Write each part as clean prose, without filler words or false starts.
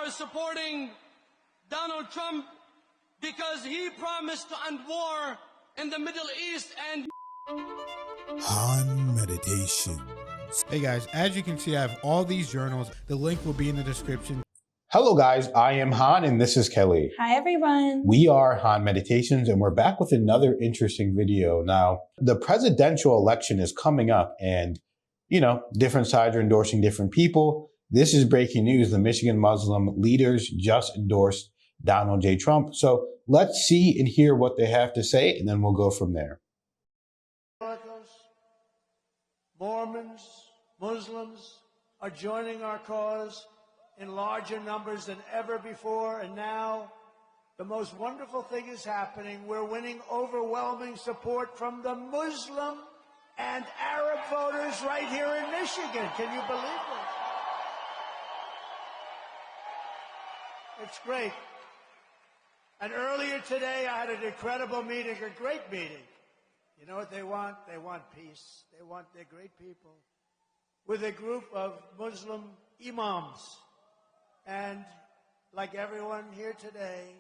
are supporting Donald Trump because he promised to end war in the Middle East and Han Meditations. Hey guys, as you can see, I have all these journals. The link will be in the description. Hello guys, I am Han and this is Kelly. Hi everyone. We are Han Meditations and we're back with another interesting video. Now, the presidential election is coming up and, different sides are endorsing different people. This is breaking news. The Michigan Muslim leaders just endorsed Donald J. Trump. So let's see and hear what they have to say and then we'll go from there. Mormons, Muslims are joining our cause in larger numbers than ever before, and now the most wonderful thing is happening. We're winning overwhelming support from the Muslim and Arab voters right here in Michigan. Can you believe it? It's great. And earlier today, I had an incredible meeting, a great meeting. You know what they want? They want peace. They're great people. With a group of Muslim imams. And like everyone here today,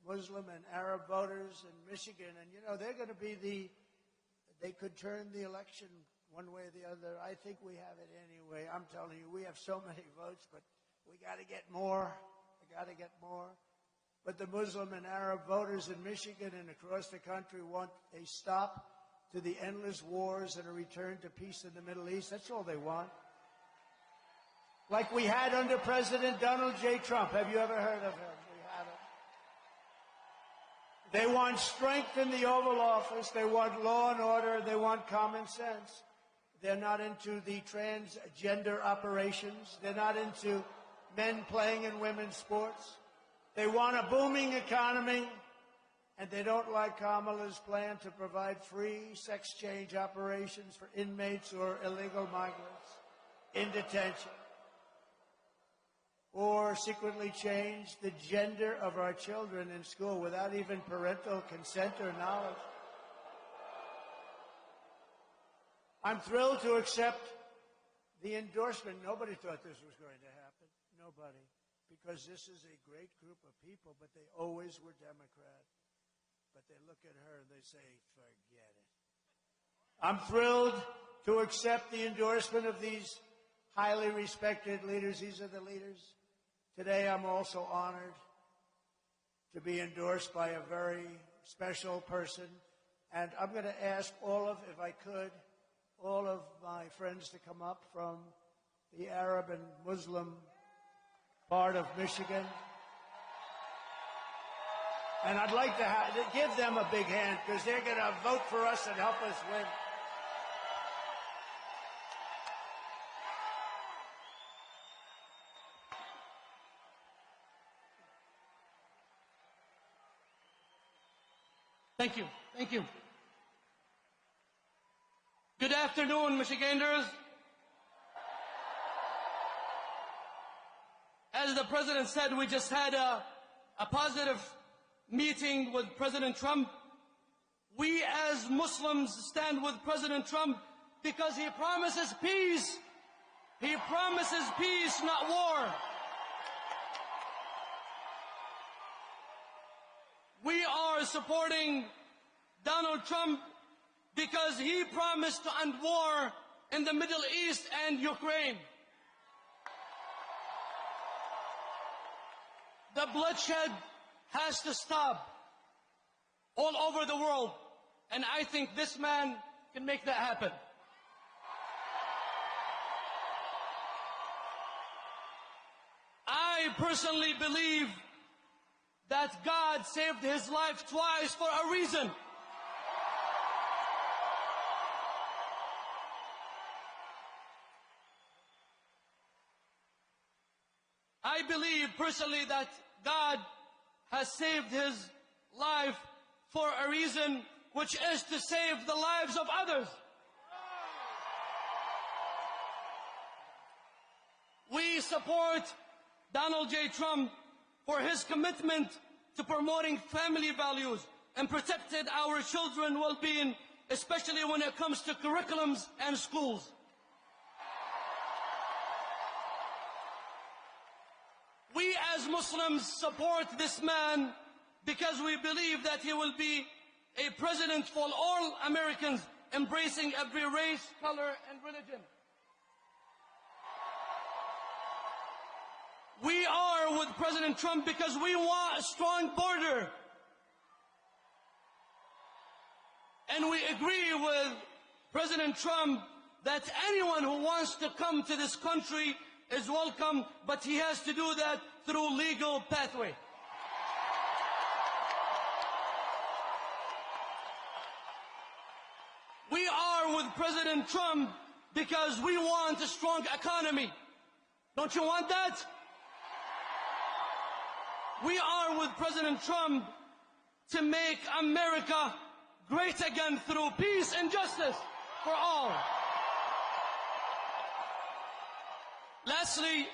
Muslim and Arab voters in Michigan, and they're going to be they could turn the election one way or the other. I think we have it anyway. I'm telling you, we have so many votes, but we got to get more. We got to get more. But the Muslim and Arab voters in Michigan and across the country want a stop to the endless wars and a return to peace in the Middle East. That's all they want. Like we had under President Donald J. Trump. Have you ever heard of him? We had him. They want strength in the Oval Office. They want law and order. They want common sense. They're not into the transgender operations. They're not into men playing in women's sports. They want a booming economy, and they don't like Kamala's plan to provide free sex change operations for inmates or illegal migrants in detention, or secretly change the gender of our children in school without even parental consent or knowledge. I'm thrilled to accept the endorsement. Nobody thought this was going to happen. Nobody. Because this is a great group of people, but they always were Democrat. But they look at her and they say, forget it. I'm thrilled to accept the endorsement of these highly respected leaders. These are the leaders. Today, I'm also honored to be endorsed by a very special person. And I'm going to ask if I could, all of my friends to come up from the Arab and Muslim part of Michigan. And I'd like to give them a big hand because they're going to vote for us and help us win. thank you. Thank you. Good afternoon, Michiganders. As the president said, we just had a positive meeting with President Trump. We as Muslims stand with President Trump because he promises peace. He promises peace, not war. We are supporting Donald Trump because he promised to end war in the Middle East and Ukraine. The bloodshed has to stop all over the world, and I think this man can make that happen. I personally believe that God saved his life twice for a reason. I believe personally that God has saved his life for a reason, which is to save the lives of others. We support Donald J. Trump for his commitment to promoting family values and protecting our children's well-being, especially when it comes to curriculums and schools. We We as Muslims support this man because we believe that he will be a president for all Americans, embracing every race, color, and religion. We are with President Trump because we want a strong border. And we agree with President Trump that anyone who wants to come to this country is welcome, but he has to do that through legal pathway. We are with President Trump because we want a strong economy. Don't you want that? We are with President Trump to make America great again through peace and justice for all. Lastly,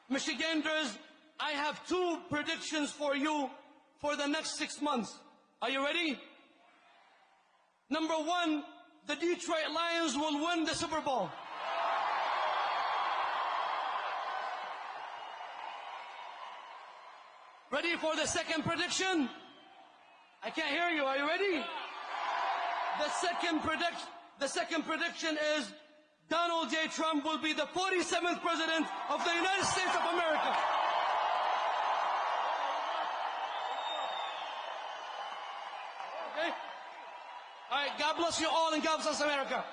Michiganders, I have 2 predictions for you for the next 6 months. Are you ready? Number 1, the Detroit Lions will win the Super Bowl. Ready for the second prediction? I can't hear you. Are you ready? The second prediction is Donald J. Trump will be the 47th president of the United States of America. Okay? All right, God bless you all and God bless America.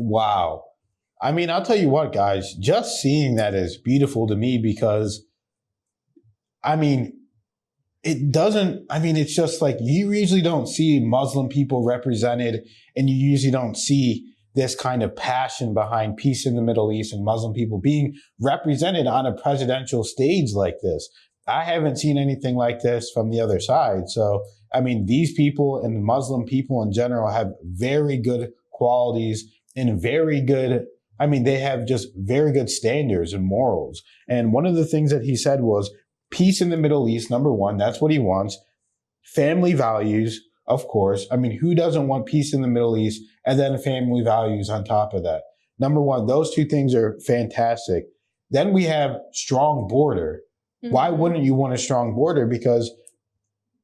Wow. I mean, I'll tell you what, guys, just seeing that is beautiful to me because, I mean, it's just like you usually don't see Muslim people represented, and you usually don't see this kind of passion behind peace in the Middle East and Muslim people being represented on a presidential stage like this. I haven't seen anything like this from the other side. So, I mean, these people and Muslim people in general have very good qualities and they have just very good standards and morals. And one of the things that he said was peace in the Middle East, number 1, that's what he wants. Family values, of course. I mean, who doesn't want peace in the Middle East and then family values on top of that? Number 1, those 2 things are fantastic. Then we have strong border. Mm-hmm. Why wouldn't you want a strong border? Because,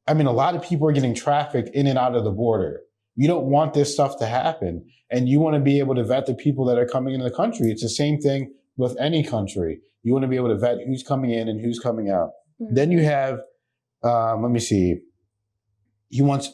I mean, a lot of people are getting trafficked in and out of the border. You don't want this stuff to happen. And you want to be able to vet the people that are coming into the country. It's the same thing with any country. You want to be able to vet who's coming in and who's coming out. Mm-hmm. Then you have, he wants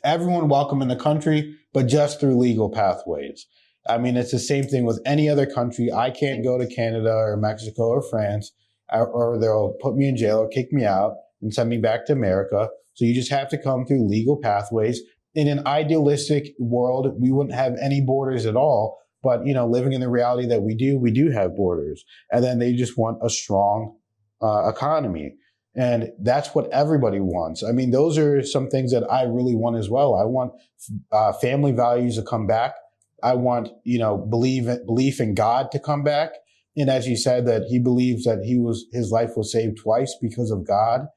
everyone welcome in the country, but just through legal pathways. I mean, it's the same thing with any other country. I can't go to Canada or Mexico or France, or they'll put me in jail or kick me out and send me back to America. So you just have to come through legal pathways. In an idealistic world, we wouldn't have any borders at all. But, you know, living in the reality that we do have borders. And then they just want a strong economy. And that's what everybody wants. I mean, those are some things that I really want as well. I want family values to come back. I want, you know, belief in God to come back. And as he said, that he believes that his life was saved twice because of God.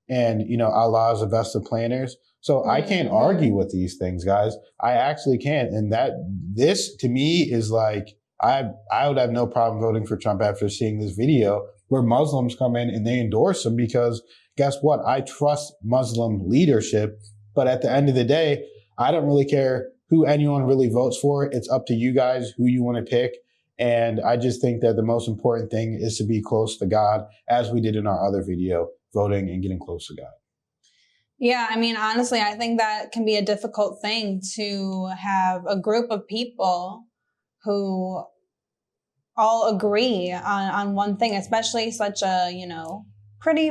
And, you know, Allah is the best of planners. So I can't argue with these things, guys. I actually can't. And this to me is like, I would have no problem voting for Trump after seeing this video where Muslims come in and they endorse him, because guess what? I trust Muslim leadership. But at the end of the day, I don't really care who anyone really votes for. It's up to you guys who you want to pick. And I just think that the most important thing is to be close to God, as we did in our other video, voting and getting close to God. Yeah, I mean, honestly, I think that can be a difficult thing to have a group of people who all agree on one thing, especially such a, you know, pretty,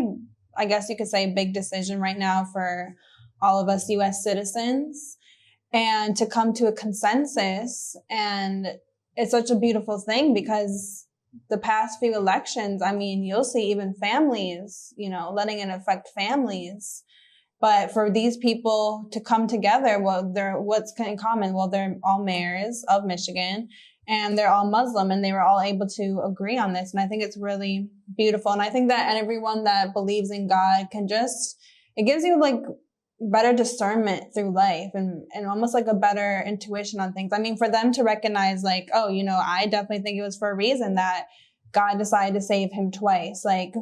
I guess you could say, big decision right now for all of us U.S. citizens, and to come to a consensus. And it's such a beautiful thing, because the past few elections, I mean, you'll see even families, you know, letting it affect families. But for these people to come together, well, what's in common? Well, they're all mayors of Michigan, and they're all Muslim, and they were all able to agree on this. And I think it's really beautiful. And I think that everyone that believes in God can just, it gives you like better discernment through life and almost like a better intuition on things. I mean, for them to recognize like, oh, you know, I definitely think it was for a reason that God decided to save him twice. Like,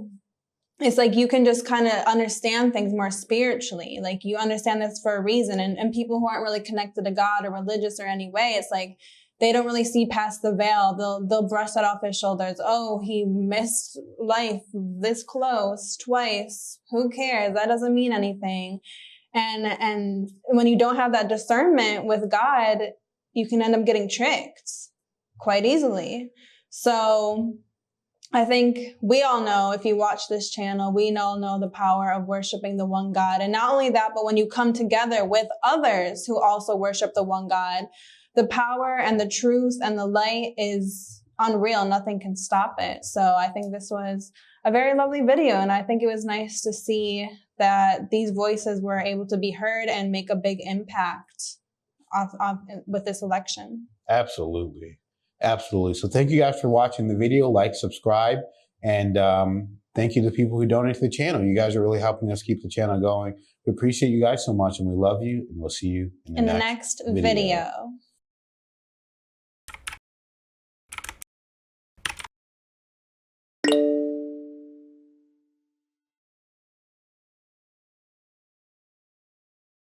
it's like you can just kind of understand things more spiritually. Like you understand this for a reason. And people who aren't really connected to God or religious or any way, it's like they don't really see past the veil. They'll brush that off his shoulders. Oh, he missed life this close twice. Who cares? That doesn't mean anything. And when you don't have that discernment with God, you can end up getting tricked quite easily. So I think we all know, if you watch this channel, we all know the power of worshiping the one God. And not only that, but when you come together with others who also worship the one God, the power and the truth and the light is unreal. Nothing can stop it. So I think this was a very lovely video. And I think it was nice to see that these voices were able to be heard and make a big impact with this election. Absolutely. Absolutely. So thank you guys for watching the video. Like, subscribe, and thank you to people who donate to the channel. You guys are really helping us keep the channel going. We appreciate you guys so much, and we love you, and we'll see you in the next video.